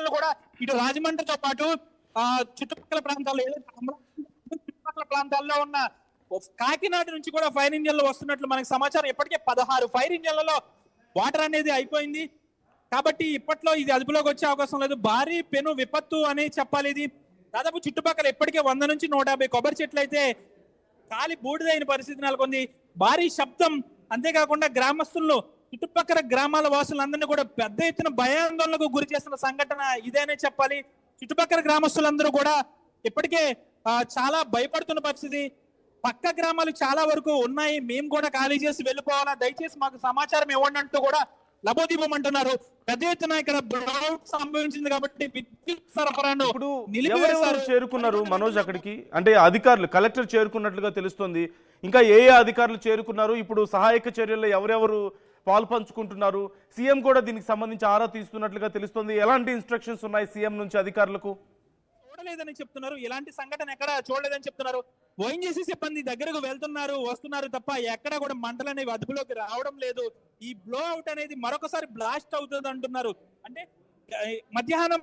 ఇంజన్లు కూడా ఇటు రాజమండ్రితో పాటు చుట్టుపక్కల ప్రాంతాల్లో చుట్టుపక్కల ప్రాంతాల్లో ఉన్న కాకినాడ నుంచి కూడా ఫైర్ ఇంజన్లు వస్తున్నట్లు మనకి సమాచారం. ఇప్పటికే 16 ఫైర్ ఇంజన్లలో వాటర్ అనేది అయిపోయింది కాబట్టి ఇప్పట్లో ఇది అదుపులోకి వచ్చే అవకాశం లేదు. భారీ పెను విపత్తు అని చెప్పాలి. ఇది దాదాపు చుట్టుపక్కల ఇప్పటికే 100 నుంచి 150 కొబ్బరి చెట్లు అయితే కాలి బూడిదైన పరిస్థితి నెలకొంది. భారీ శబ్దం, అంతేకాకుండా గ్రామస్తులను చుట్టుపక్కల గ్రామాల వాసులందరినీ కూడా పెద్ద ఎత్తున భయాందోళనకు గురి చేస్తున్న సంఘటన ఇదేనే చెప్పాలి. చుట్టుపక్కల గ్రామస్తులందరూ కూడా ఇప్పటికే చాలా భయపడుతున్న పరిస్థితి. పక్క గ్రామాలు చాలా వరకు ఉన్నాయి, మేము కూడా ఖాళీ చేసి వెళ్ళిపోవాలా, దయచేసి మాకు సమాచారం ఇవ్వండి అంటూ కూడా లబోదీపం అంటున్నారు. పెద్ద ఎత్తున ఇక్కడ బ్లౌట్ సంభవించింది కాబట్టి విద్యుత్ సరఫరాను నిలిపివేశారు. చేరుకున్నారు మనోజ్ అక్కడికి, అంటే అధికారులు కలెక్టర్ చేరుకున్నట్లుగా తెలుస్తోంది. ఇంకా ఏ అధికారులు చేరుకున్నారు, ఇప్పుడు సహాయక చర్యల్లో ఎవరెవరు పాలు పంచుకుంటున్నారు, సీఎం కూడా దీనికి సంబంధించి ఆరా తీస్తున్నట్లుగా తెలుస్తోంది. ఎలాంటి ఇన్స్ట్రక్షన్స్ ఉన్నాయి సీఎం నుంచి అధికారులకు? చూడలేదని చెప్తున్నారు, ఇలాంటి సంఘటన ఎక్కడ చూడలేదని చెప్తున్నారు. ఓఎన్జీసీ సిబ్బంది దగ్గరకు వెళ్తున్నారు వస్తున్నారు తప్ప ఎక్కడ కూడా మంటలు అనేవి అదుపులోకి రావడం లేదు. ఈ బ్లో అవుట్ అనేది మరొకసారి బ్లాస్ట్ అవుతుంది అంటున్నారు. అంటే మధ్యాహ్నం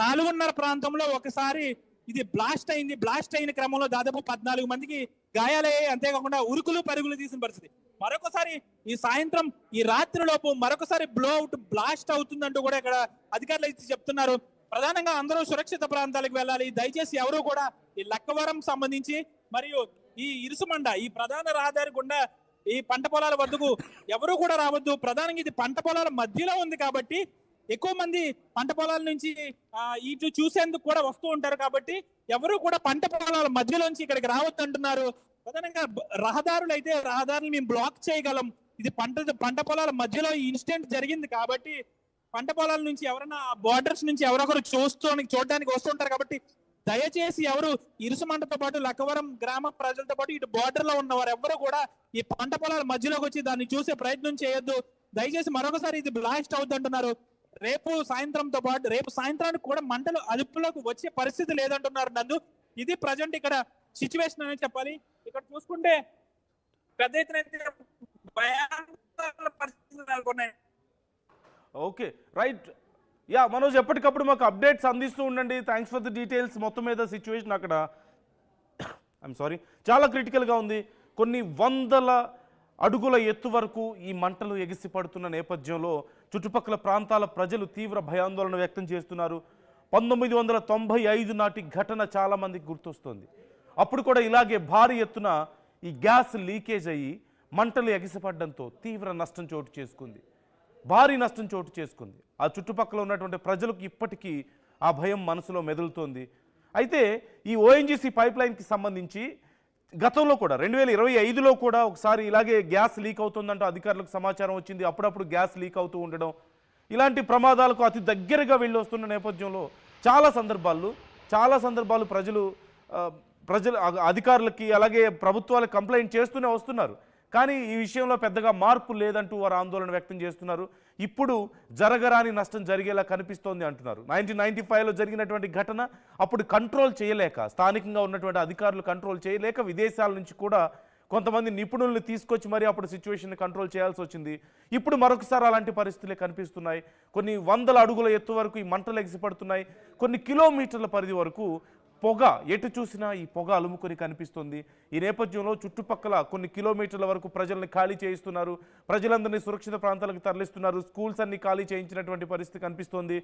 4:30 ప్రాంతంలో ఒకసారి ఇది బ్లాస్ట్ అయింది. బ్లాస్ట్ అయిన క్రమంలో దాదాపు 14 మందికి గాయాలయ్యాయి. అంతేకాకుండా ఉరుకులు పరుగులు తీసిన పరిస్థితి. మరొకసారి ఈ సాయంత్రం ఈ రాత్రి లోపు మరొకసారి బ్లో అవుట్ బ్లాస్ట్ అవుతుందంటూ కూడా ఇక్కడ అధికారులు అయితే చెప్తున్నారు. ప్రధానంగా అందరూ సురక్షిత ప్రాంతాలకు వెళ్ళాలి, దయచేసి ఎవరు కూడా ఈ లక్కవరం సంబంధించి మరియు ఈ ఇరుసుమండ ఈ ప్రధాన రహదారి గుండా ఈ పంట పొలాల వద్దకు ఎవరు కూడా రావద్దు. ప్రధానంగా ఇది పంట పొలాల మధ్యలో ఉంది కాబట్టి ఎక్కువ మంది పంట పొలాల నుంచి ఇటు చూసేందుకు కూడా వస్తూ ఉంటారు కాబట్టి ఎవరు కూడా పంట పొలాల మధ్యలోంచి ఇక్కడికి రావద్దు అంటున్నారు. ప్రధానంగా రహదారులు మేము బ్లాక్ చేయగలం. ఇది పంట పొలాల మధ్యలో ఈ ఇన్సిడెంట్ జరిగింది కాబట్టి పంట పొలాల నుంచి ఎవరైనా బోర్డర్స్ నుంచి ఎవరొకరు చూడడానికి వస్తుంటారు కాబట్టి దయచేసి ఎవరు ఇరుసుమంటతో పాటు లక్కవరం గ్రామ ప్రజలతో పాటు ఇటు బోర్డర్ లో ఉన్నవారు ఎవరు కూడా ఈ పంట పొలాల మధ్యలోకి వచ్చి దాన్ని చూసే ప్రయత్నం చేయొద్దు. దయచేసి మరొకసారి ఇది బ్లాస్ట్ అవుతుందంటున్నారు. రేపు సాయంత్రానికి కూడా మంటలు అదుపులోకి వచ్చే పరిస్థితి లేదంటున్నారు. నందు ఇది ప్రజెంట్ ఇక్కడ సిచ్యువేషన్ అనేది చెప్పాలి. ఇక్కడ చూసుకుంటే పెద్ద ఎత్తున పరిస్థితులు నెలకొన్నాయి. Okay, right. యా మనోజ్, ఎప్పటికప్పుడు మాకు అప్డేట్స్ అందిస్తూ ఉండండి. Thanks for the details. మొత్తం మీద సిచ్యువేషన్ అక్కడ చాలా క్రిటికల్గా ఉంది. కొన్ని వందల అడుగుల ఎత్తు వరకు ఈ మంటలు ఎగిసి పడుతున్న నేపథ్యంలో చుట్టుపక్కల ప్రాంతాల ప్రజలు తీవ్ర భయాందోళన వ్యక్తం చేస్తున్నారు. 1995 నాటి ఘటన చాలామందికి గుర్తొస్తుంది. అప్పుడు కూడా ఇలాగే భారీ ఎత్తున ఈ గ్యాస్ లీకేజ్ అయ్యి మంటలు ఎగిసిపడడంతో తీవ్ర నష్టం చోటు చేసుకుంది. భారీ నష్టం చోటు చేసుకుంది. ఆ చుట్టుపక్కల ఉన్నటువంటి ప్రజలకు ఇప్పటికీ ఆ భయం మనసులో మెదులుతోంది. అయితే ఈ ఓఎన్జీసీ పైప్ లైన్కి సంబంధించి గతంలో కూడా 2025లో కూడా ఒకసారి ఇలాగే గ్యాస్ లీక్ అవుతుందంటూ అధికారులకు సమాచారం వచ్చింది. అప్పుడప్పుడు గ్యాస్ లీక్ అవుతూ ఉండడం, ఇలాంటి ప్రమాదాలకు అతి దగ్గరగా వెళ్ళి వస్తున్న నేపథ్యంలో చాలా సందర్భాలు ప్రజలు అధికారులకి అలాగే ప్రభుత్వాలకు కంప్లైంట్ చేస్తూనే వస్తున్నారు. కానీ ఈ విషయంలో పెద్దగా మార్పు లేదంటూ వారు ఆందోళన వ్యక్తం చేస్తున్నారు. ఇప్పుడు జరగరాని నష్టం జరిగేలా కనిపిస్తోంది అంటున్నారు. 1995లో జరిగినటువంటి ఘటన అప్పుడు కంట్రోల్ చేయలేక, స్థానికంగా ఉన్నటువంటి అధికారులు కంట్రోల్ చేయలేక విదేశాల నుంచి కూడా కొంతమంది నిపుణుల్ని తీసుకొచ్చి మరి అప్పుడు సిచ్యువేషన్ కంట్రోల్ చేయాల్సి వచ్చింది. ఇప్పుడు మరొకసారి అలాంటి పరిస్థితులే కనిపిస్తున్నాయి. కొన్ని వందల అడుగుల ఎత్తు వరకు ఈ మంటలు ఎగిసిపడుతున్నాయి. కొన్ని కిలోమీటర్ల పరిధి వరకు పొగ, ఎటు చూసినా ఈ పొగ అలుముకొని కనిపిస్తుంది. ఈ నేపథ్యంలో చుట్టుపక్కల కొన్ని కిలోమీటర్ల వరకు ప్రజల్ని ఖాళీ చేయిస్తున్నారు. ప్రజలందరినీ సురక్షిత ప్రాంతాలకు తరలిస్తున్నారు. స్కూల్స్ అన్ని ఖాళీ చేయించినటువంటి పరిస్థితి కనిపిస్తోంది.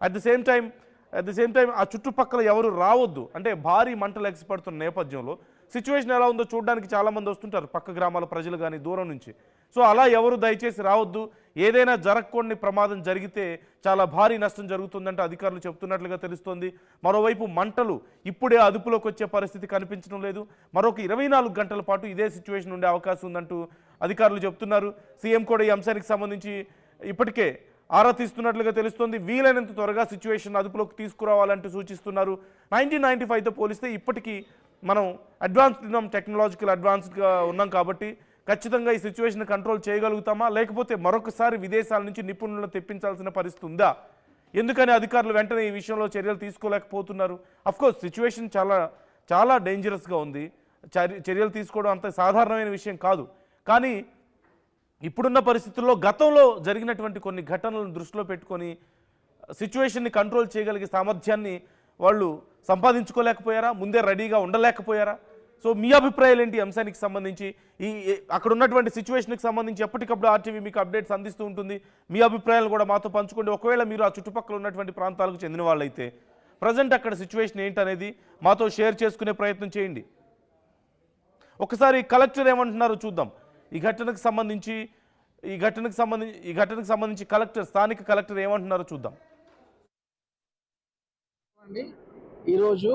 అట్ ది సేమ్ టైం ఆ చుట్టుపక్కల ఎవరు రావద్దు అంటే భారీ మంటలు ఎగిసిపడుతున్న నేపథ్యంలో సిచ్యువేషన్ ఎలా ఉందో చూడడానికి చాలామంది వస్తుంటారు, పక్క గ్రామాల ప్రజలు కానీ దూరం నుంచి. సో అలా ఎవరు దయచేసి రావద్దు. ఏదైనా జరగకూడని ప్రమాదం జరిగితే చాలా భారీ నష్టం జరుగుతుందంటే అధికారులు చెప్తున్నట్లుగా తెలుస్తోంది. మరోవైపు మంటలు ఇప్పుడే అదుపులోకి వచ్చే పరిస్థితి కనిపించడం లేదు. మరొక 24 గంటల పాటు ఇదే సిచ్యువేషన్ ఉండే అవకాశం ఉందంటూ అధికారులు చెప్తున్నారు. సీఎం కూడా ఈ అంశానికి సంబంధించి ఇప్పటికే ఆరా తీస్తున్నట్లుగా తెలుస్తోంది. వీలైనంత త్వరగా సిచ్యువేషన్ అదుపులోకి తీసుకురావాలంటూ సూచిస్తున్నారు. 1995తో పోలిస్తే ఇప్పటికీ మనం టెక్నాలజికల్ అడ్వాన్స్గా ఉన్నాం కాబట్టి ఖచ్చితంగా ఈ సిచ్యువేషన్ కంట్రోల్ చేయగలుగుతామా, లేకపోతే మరొకసారి విదేశాల నుంచి నిపుణులను తెప్పించాల్సిన పరిస్థితి ఉందా? ఎందుకని అధికారులు వెంటనే ఈ విషయంలో చర్యలు తీసుకోలేకపోతున్నారు? అఫ్కోర్స్ సిచ్యువేషన్ చాలా డేంజరస్గా ఉంది. చర్యలు తీసుకోవడం అంత సాధారణమైన విషయం కాదు. కానీ ఇప్పుడున్న పరిస్థితుల్లో గతంలో జరిగినటువంటి కొన్ని ఘటనలను దృష్టిలో పెట్టుకొని సిచ్యువేషన్ని కంట్రోల్ చేయగలిగే సామర్థ్యాన్ని వాళ్ళు సంపాదించుకోలేకపోయారా? ముందే రెడీగా ఉండలేకపోయారా? సో మీ అభిప్రాయాలు ఏంటి అంశానికి సంబంధించి? అక్కడ ఉన్నటువంటి సిచ్యువేషన్కి సంబంధించి ఎప్పటికప్పుడు ఆర్టీవీ మీకు అప్డేట్స్ అందిస్తూ ఉంటుంది. మీ అభిప్రాయాలు కూడా మాతో పంచుకోండి. ఒకవేళ మీరు ఆ చుట్టుపక్కల ఉన్నటువంటి ప్రాంతాలకు చెందిన వాళ్ళైతే ప్రజెంట్ అక్కడ సిచ్యువేషన్ ఏంటనేది మాతో షేర్ చేసుకునే ప్రయత్నం చేయండి. ఒకసారి కలెక్టర్ ఏమంటున్నారో చూద్దాం. ఈ ఘటనకు సంబంధించి స్థానిక కలెక్టర్ ఏమంటున్నారో చూద్దాం. ఈరోజు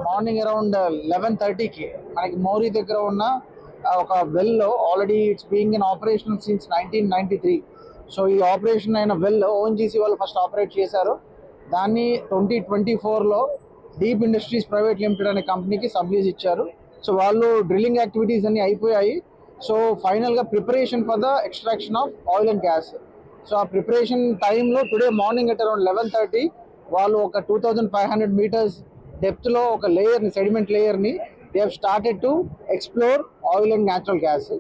మార్నింగ్ అరౌండ్ 11:30కి మనకి మోరీ దగ్గర ఉన్న ఒక వెల్లో already it's being in operation since 1993. So ఈ ఆపరేషన్ అయిన వెల్ ఓఎన్జీసీ వాళ్ళు ఫస్ట్ ఆపరేట్ చేశారు. దాన్ని 2024లో డీప్ ఇండస్ట్రీస్ ప్రైవేట్ లిమిటెడ్ అనే కంపెనీకి సబ్లీజ్ ఇచ్చారు. సో వాళ్ళు డ్రిల్లింగ్ యాక్టివిటీస్ అన్ని అయిపోయాయి. సో ఫైనల్గా preparation for the extraction of oil and gas. So ఆ ప్రిపరేషన్ టైంలో టుడే మార్నింగ్ అట్ అరౌండ్ 11:30 వాళ్ళు ఒక 2500 మీటర్స్ డెప్త్లో ఒక లేయర్ని, సెడిమెంట్ లేయర్ని they have started to explore oil and natural gas.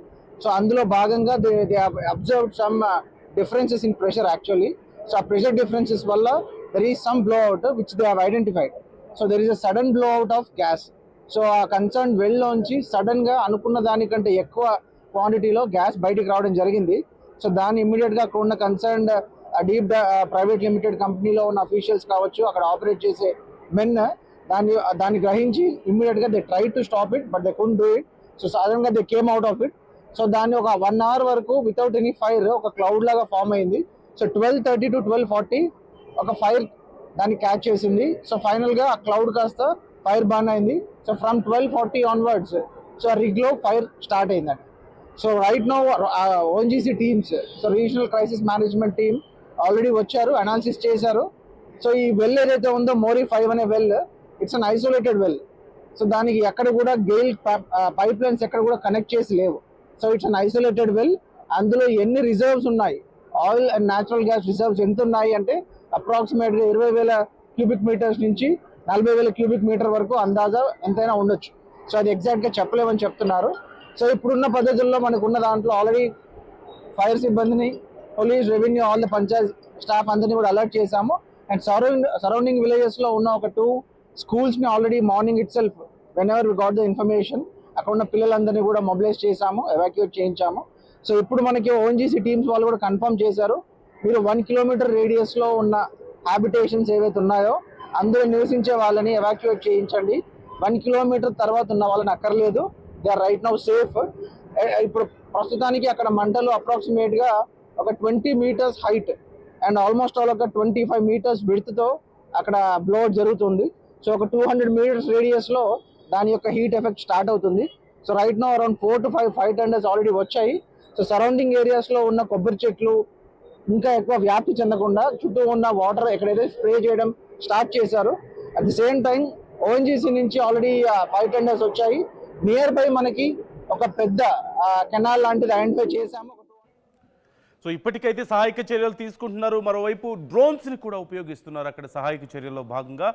So అందులో భాగంగా they observed some differences in pressure actually. So ఆ ప్రెషర్ డిఫరెన్సెస్ వల్ల there is some blow out which they have identified. So there is a sudden blow out of gas. So ఆ concern వెల్లోంచి సడన్గా అనుకున్న దానికంటే ఎక్కువ క్వాంటిటీలో గ్యాస్ బయటికి రావడం జరిగింది. సో దాన్ని ఇమ్మీడియట్గా అక్కడ ఉన్న కన్సర్న్డ్ డీప్ ప్రైవేట్ లిమిటెడ్ కంపెనీలో ఉన్న అఫీషియల్స్ కావచ్చు, అక్కడ ఆపరేట్ చేసే మెన్ దాన్ని గ్రహించి ఇమ్మీడియట్గా they try to stop it but they couldn't do it. So సడన్గా they came out of it. So దాన్ని ఒక 1 hour వరకు వితౌట్ ఎనీ ఫైర్ ఒక క్లౌడ్ లాగా ఫామ్ అయింది. సో 12:30 to 12:40 ఒక ఫైర్ దాన్ని క్యాచ్ చేసింది. సో ఫైనల్గా ఆ క్లౌడ్ కాస్త ఫైర్ బర్న్ అయింది. సో ఫ్రమ్ 12:40 ఆన్వర్డ్స్ సో రిగ్లో ఫైర్ స్టార్ట్ అయిందండి. So right now ONGC teams, so regional crisis management team already వచ్చారు, అనాలిసిస్ చేశారు. సో ఈ వెల్ ఏదైతే ఉందో మోరీ 5 అనే well, it's an isolated well. So దానికి ఎక్కడ కూడా గెయిల్ పైప్ లైన్స్ ఎక్కడ కూడా కనెక్ట్ చేసి లేవు. So it's an isolated well. అందులో ఎన్ని రిజర్వ్స్ ఉన్నాయి, oil and natural gas reserves ఎంత ఉన్నాయి అంటే అప్రాక్సిమేట్గా 20,000 క్యూబిక్ మీటర్స్ నుంచి 40,000 క్యూబిక్ మీటర్ వరకు అందాజా ఎంతైనా ఉండొచ్చు. సో అది ఎగ్జాక్ట్గా చెప్పలేమని చెప్తున్నారు. సో ఇప్పుడున్న పద్ధతుల్లో మనకున్న దాంట్లో ఆల్రెడీ ఫైర్ సిబ్బందిని, police, revenue, all the Panchayat staff అందరినీ కూడా అలర్ట్ చేశాము. అండ్ సరౌండింగ్ విలేజెస్లో ఉన్న ఒక 2 స్కూల్స్ని already morning itself whenever we got the information అక్కడ ఉన్న పిల్లలందరినీ కూడా మొబిలైజ్ చేశాము, ఎవాక్యుయేట్ చేయించాము. సో ఇప్పుడు మనకి ఓఎన్జీసీ టీమ్స్ వాళ్ళు కూడా కన్ఫర్మ్ చేశారు, మీరు 1 kilometer రేడియస్లో ఉన్న హ్యాబిటేషన్స్ ఏవైతే ఉన్నాయో అందులో నివసించే వాళ్ళని ఎవాక్యుయేట్ చేయించండి. 1 kilometer తర్వాత ఉన్న వాళ్ళని అక్కర్లేదు, they are right now safe. ఇప్పుడు ప్రస్తుతానికి అక్కడ మంటలు అప్రాక్సిమేట్గా ఒక 20 meters height and almost all ఒక 25 meters విడ్త్తో అక్కడ బ్లోఅవుట్ జరుగుతుంది. సో ఒక 200 meters రేడియస్లో దాని యొక్క హీట్ ఎఫెక్ట్ స్టార్ట్ అవుతుంది. So right now around 4 to 5 fire tenders already వచ్చాయి. సో సరౌండింగ్ ఏరియాస్లో ఉన్న కొబ్బరి చెట్లు ఇంకా ఎక్కువ వ్యాప్తి చెందకుండా చుట్టూ ఉన్న వాటర్ ఎక్కడైతే స్ప్రే చేయడం స్టార్ట్ చేశారు. At the same time ONGC నుంచి ఆల్రెడీ ఫైర్ టెండర్స్ వచ్చాయి. నియర్ బై మనకి ఒక పెద్ద కెనాల్ లాంటిది ఐడెంటిఫై చేశాము. సో ఇప్పటికైతే సహాయక చర్యలు తీసుకుంటున్నారు. మరోవైపు డ్రోన్స్ని కూడా ఉపయోగిస్తున్నారు అక్కడ సహాయక చర్యల్లో భాగంగా.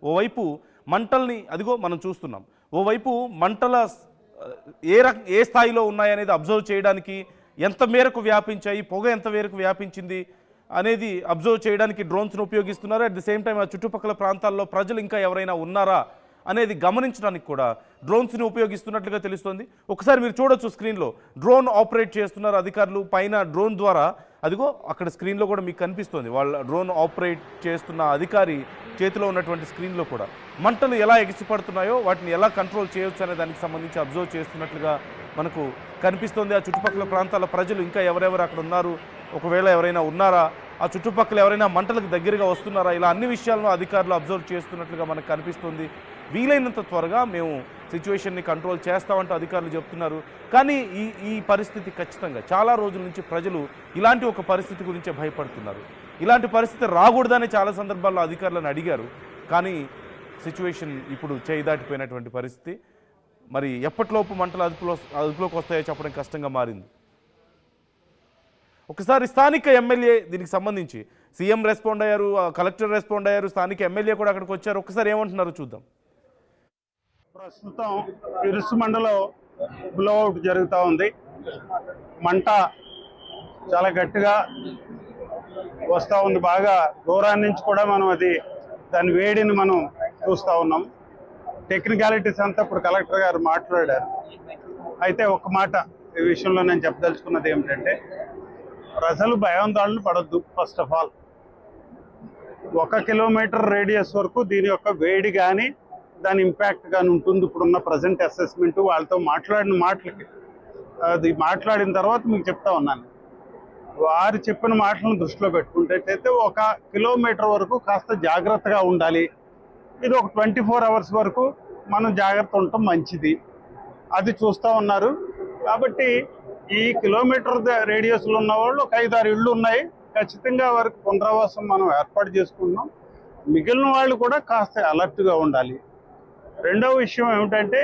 ఓవైపు మంటల్ని అదిగో మనం చూస్తున్నాం, ఓవైపు మంటల ఏ స్థాయిలో ఉన్నాయనేది అబ్జర్వ్ చేయడానికి, ఎంత మేరకు వ్యాపించాయి, పొగ ఎంత మేరకు వ్యాపించింది అనేది అబ్జర్వ్ చేయడానికి డ్రోన్స్ను ఉపయోగిస్తున్నారు. అట్ ది సేమ్ టైం ఆ చుట్టుపక్కల ప్రాంతాల్లో ప్రజలు ఇంకా ఎవరైనా ఉన్నారా అనేది గమనించడానికి కూడా డ్రోన్స్ని ఉపయోగిస్తున్నట్లుగా తెలుస్తోంది. ఒకసారి మీరు చూడొచ్చు స్క్రీన్లో డ్రోన్ ఆపరేట్ చేస్తున్నారు అధికారులు. పైన డ్రోన్ ద్వారా అదిగో అక్కడ స్క్రీన్లో కూడా మీకు కనిపిస్తుంది వాళ్ళ డ్రోన్ ఆపరేట్ చేస్తున్న అధికారి చేతిలో ఉన్నటువంటి స్క్రీన్లో కూడా మంటలు ఎలా ఎగిసిపడుతున్నాయో వాటిని ఎలా కంట్రోల్ చేయొచ్చు అనే దానికి సంబంధించి అబ్జర్వ్ చేస్తున్నట్లుగా మనకు కనిపిస్తోంది. ఆ చుట్టుపక్కల ప్రాంతాల ప్రజలు ఇంకా ఎవరెవరు అక్కడ ఉన్నారు, ఒకవేళ ఎవరైనా ఉన్నారా, ఆ చుట్టుపక్కల ఎవరైనా మంటలకు దగ్గరగా వస్తున్నారా, ఇలా అన్ని విషయాలను అధికారులు అబ్జర్వ్ చేస్తున్నట్లుగా మనకు కనిపిస్తుంది. వీలైనంత త్వరగా మేము సిచ్యువేషన్ని కంట్రోల్ చేస్తామంటూ అధికారులు చెప్తున్నారు. కానీ ఈ పరిస్థితి ఖచ్చితంగా చాలా రోజుల నుంచి ప్రజలు ఇలాంటి ఒక పరిస్థితి గురించే భయపడుతున్నారు. ఇలాంటి పరిస్థితి రాకూడదని చాలా సందర్భాల్లో అధికారులను అడిగారు. కానీ సిచ్యువేషన్ ఇప్పుడు చేయి దాటిపోయినటువంటి పరిస్థితి. మరి ఎప్పటిలోపు మంటలు అదుపులోకి వస్తాయో చెప్పడం కష్టంగా మారింది. ఒకసారి స్థానిక ఎమ్మెల్యే దీనికి సంబంధించి సీఎం రెస్పాండ్ అయ్యారు, కలెక్టర్ రెస్పాండ్ అయ్యారు, స్థానిక ఎమ్మెల్యే కూడా అక్కడికి వచ్చారు. ఒకసారి ఏమంటున్నారో చూద్దాం. ప్రస్తుతం ఇరుసు మండలో బ్లోఅవుట్ జరుగుతూ ఉంది. మంట చాలా గట్టిగా వస్తూ ఉంది. బాగా దూరాన్ని నుంచి కూడా మనం దాని వేడిని మనం చూస్తూ ఉన్నాం. టెక్నికాలిటీస్ అంతా ఇప్పుడు కలెక్టర్ గారు మాట్లాడారు. అయితే ఒక మాట ఈ విషయంలో నేను చెప్పదలుచుకున్నది ఏమిటంటే, ప్రజలు భయాందోళన పడొద్దు. First of all 1 kilometre radius వరకు దీని యొక్క వేడి కానీ దాని ఇంపాక్ట్ కానీ ఉంటుంది. ఇప్పుడున్న ప్రజెంట్ అసెస్మెంట్ వాళ్ళతో మాట్లాడిన మాటలకి అది మాట్లాడిన తర్వాత మీకు చెప్తా ఉన్నాను. వారు చెప్పిన మాటలను దృష్టిలో పెట్టుకుంటేటైతే 1 కిలోమీటర్ వరకు కాస్త జాగ్రత్తగా ఉండాలి. ఇది ఒక 24 అవర్స్ వరకు మనం జాగ్రత్త ఉండటం మంచిది. అది చూస్తూ ఉన్నారు. కాబట్టి ఈ కిలోమీటర్ రేడియస్లో ఉన్న వాళ్ళు ఒక 5-6 ఇళ్ళు ఉన్నాయి. ఖచ్చితంగా వారికి పునరావాసం మనం ఏర్పాటు చేసుకుంటున్నాం. మిగిలిన వాళ్ళు కూడా కాస్త అలర్ట్గా ఉండాలి. రెండవ విషయం ఏమిటంటే